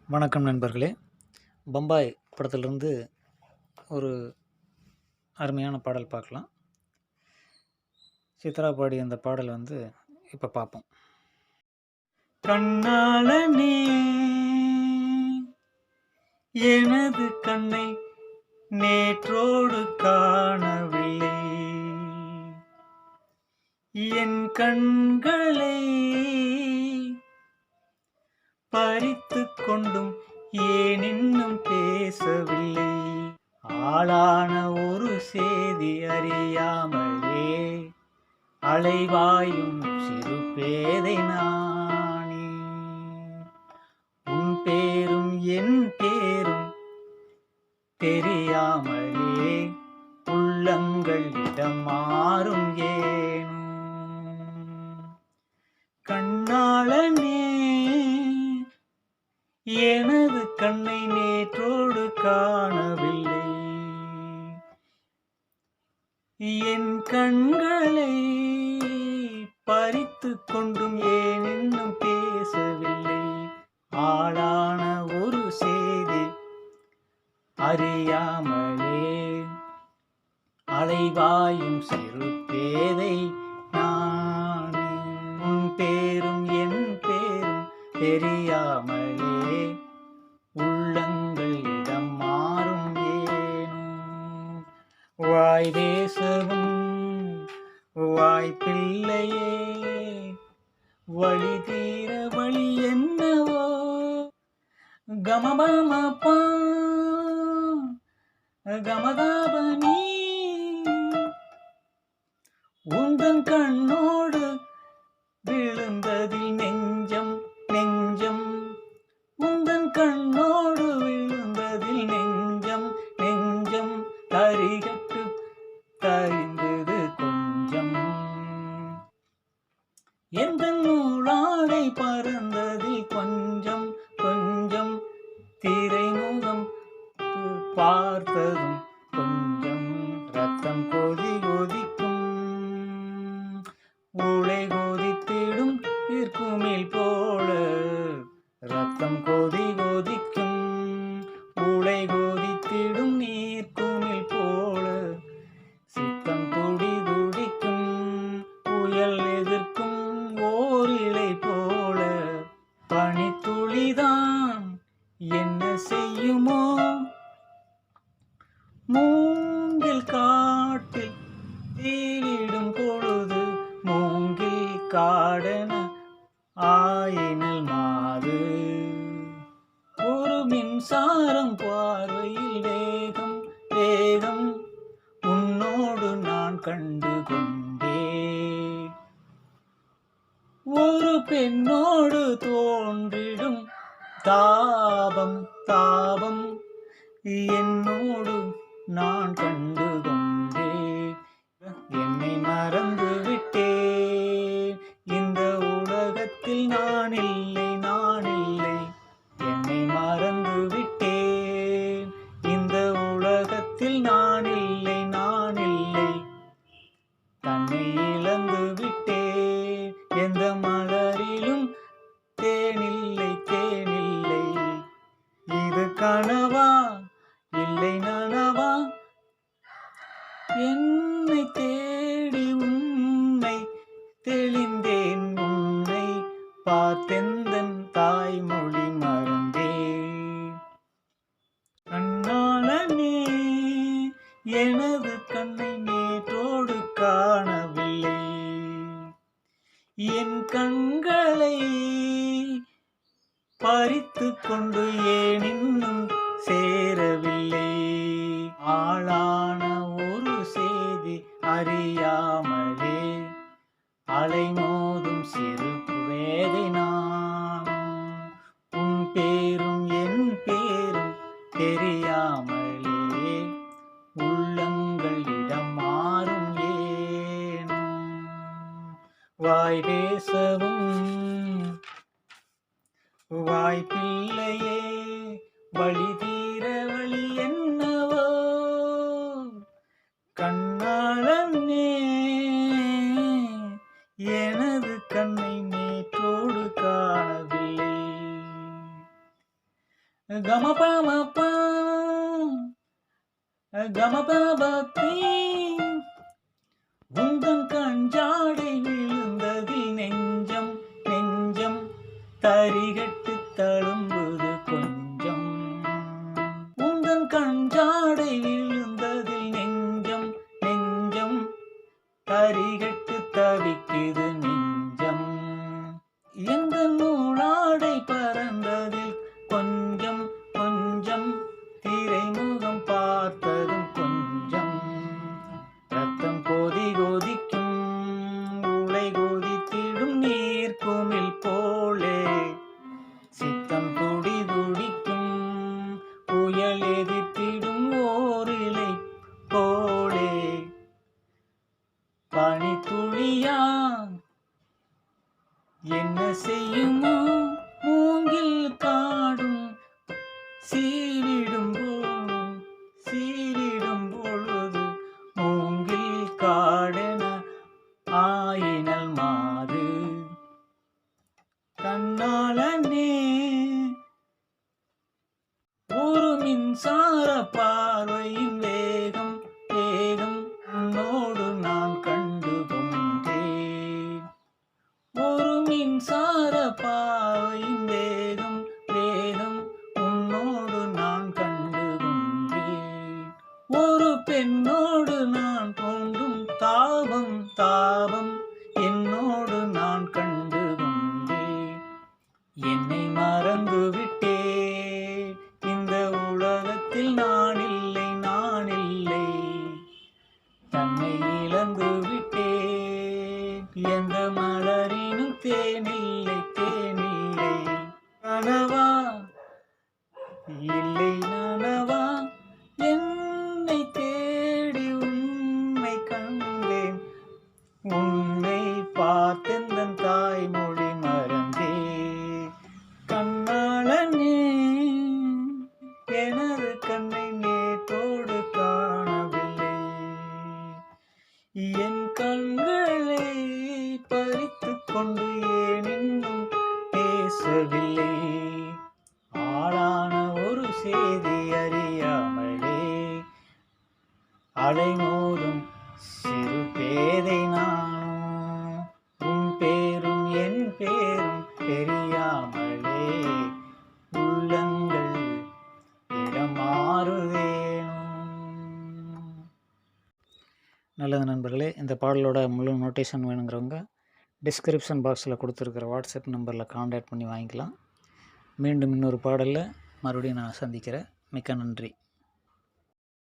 வணக்கம் நண்பர்களே. பம்பாய் படத்திலிருந்து ஒரு அருமையான பாடல் பார்க்கலாம். சித்ரா பாடிய அந்த பாடல் இப்போ பார்ப்போம். கண்ணாளனே எனது கண்ணை நேற்றோடு காணவில்லை, என் கண்களை பறித்து கொண்டும் ஏன் இன்னும் பேசவில்லை, ஆளான ஒரு செய்தி அறியாமலே அலைவாயும் சிறு பேதை நானே, உன் பேரும் என் பேரும் தெரியாமலே உள்ளங்கள் இடம் மாறும் ஏனும், கண்ணாளனே எனது கண்ணை நேற்றோடு காணவில்லை, என் கண்களை பறித்து கொண்டும் ஏன் இன்னும் பேசவில்லை, ஆளான ஒரு செய்தி அறியாமலே அலைவாயும் சிறு பேதை நானே, உன் பேரும் என் பேரும் தெரியாமலே உள்ளங்கள் இடம் மாறும் ஏனும், வாய் பேசவும் வாய்ப்பில்லையே வழி தீர வழி என்னவோ, கமபமபா கமதாபனி உந்தன் கண்ணோடு விழுந்ததில் நெஞ்சம் நெஞ்சம், உந்தன் கண்ணோடு விழுந்ததில் நெஞ்சம் நெஞ்சம் தரிகட்டு தரிந்தது கொஞ்சம், எந்த நூலாடை பறந்ததில் கொஞ்சம் கொஞ்சம், திரைமுகம் பார்த்ததும் கொஞ்சம், ரத்தம் கொதி கொதிக்கும் ஊளை கொதித்திடும் இருக்குமில் போல, ரத்தம் கொதி கொதிக்கும் ஊளை கொதித்திடும் நீர்க்குமில் போல, சித்தம் துடி துடிக்கும் புயல் எதிர்க்கும் ஓர் இலை போல, பனித்துளிதான் என்ன செய்யுமோ, மூங்கில் காட்டில் தீவிடும் பொழுது மூங்கில் காடன ஆயினல் மாது, ஒரு மின்சாரம் பார்வையில் வேகம் வேகம் உன்னோடு நான் கண்டு கொண்டேன், ஒரு பெண்ணோடு தோன்றிடும் தாபம் தாபம் என்னோடு நான் கண்டு கொண்டேன், என்னை மறந்து விட்டேன் இந்த உலகத்தில் நான் இல்லை நான் இல்லை, என்னை மறந்து விட்டேன் இந்த உலகத்தில் நான் இல்லை நான் இல்லை, தன்னை இழந்து விட்டேன் எந்த மலரிலும் தேனில்லை தேனில்லை, இது கனவா இல்லை நனவா, என்னை தேடி உன்னை தெளிந்தேன், உன்னை பார்த்தெந்தன் தாய்மொழி மறந்தேன், கண்ணாளனே எனது கண்ணை நேற்றோடு காணவில்லை, என் கண்களை பறித்து கொண்டு ஏன் இன்னும் சேரவில்லை, ஆளான ஒரு செய்தி அறியாமலே அலைமோதும் சிறு பேதை நானும், உன் பேரும் என் பேரும் தெரியாமலே உள்ளங்கள் இடம் மாறும் ஏனும், வாய் பேசவும் வாய்ப்பில்லையே வழி தீர வழி என்னவோ, கண்ணாளனே எனது கண்ணை நேற்றோடு காணவில்லை, கமபமபா கமபபதி உந்தன் கஞ்சாடை விழுந்ததில் நெஞ்சம் நெஞ்சம் தரிகட்டு தழும்புது கொஞ்சம். உந்தன் கஞ்சாடை விழுந்ததில் நெஞ்சம் நெஞ்சம் தரிகட்டு தவிக்குது நெஞ்சம். எந்த நூலாடை பறந்ததில் கொஞ்சம் கொஞ்சம் திரைமுகம் பார்த்ததும் கொஞ்சம். ரத்தம் கோதி கோதிக்கும் உலை கோதித்திடும் நீர்க்குமிழ் போலே சித்தம் துடி துடிக்கும் புயல் எதிர்த்திடும் ஓரிலை போலே. பனித்துளியா என்ன செய்யுமோ மூங்கில் காடும் சீவிடும் பொழுது மூங்கில் காடென ஆயினல் மாறு. கண்ணாளனே ஒரு மின்சார பார்வையின் வேகம் வேகம் உன்னோடு நான் கண்டு கொண்டேன். ஒரு மின்சார பார்வையின் வேகம் வேகம் உன்னோடு நான் கண்டு கொண்டேன். ஒரு பெண்ணோடு நான் தோன்றும் தாபம் தாபம் என்னோடு நான் கண்டு கொண்டேன். என்னை மறந்து விட்டேன் இந்த உலகத்தில் நான் இல்லை நான் இல்லை. தன்னை இழந்து விட்டேன் எந்த மலரினும் தேனில்லை தேனில்லை. கனவா இல்லை நனவா என்னை தேடி உன்னை கண்டேன். உன்னை பார்த்தெந்தன் தாய்மொழி மறந்தே. கண்ணாளனே எனது கண்ணை நேற்றோடு காணவில்லை. என் கண்களை பறித்து கொண்டு ஏன் இன்னும் பேசவில்லை. ஆளான ஒரு செய்தி அறியாமலே அலைமோதும் சிறு பேதை நானும். உன் பேரும் என் பேரும் தெரியாமலே உள்ளங்கள் இடம் மாறுதேனும். நல்லது நண்பர்களே, இந்த பாடலோட முழு நோட்டேஷன் வேணுங்கிறவங்க டிஸ்கிரிப்ஷன் பாக்ஸில் கொடுத்துருக்கிற வாட்ஸ்அப் நம்பரில் காண்டாக்ட் பண்ணி வாங்கிக்கலாம். மீண்டும் இன்னொரு பாடலில் மறுபடியும் நான் சந்திக்கிறேன். மிக்க நன்றி.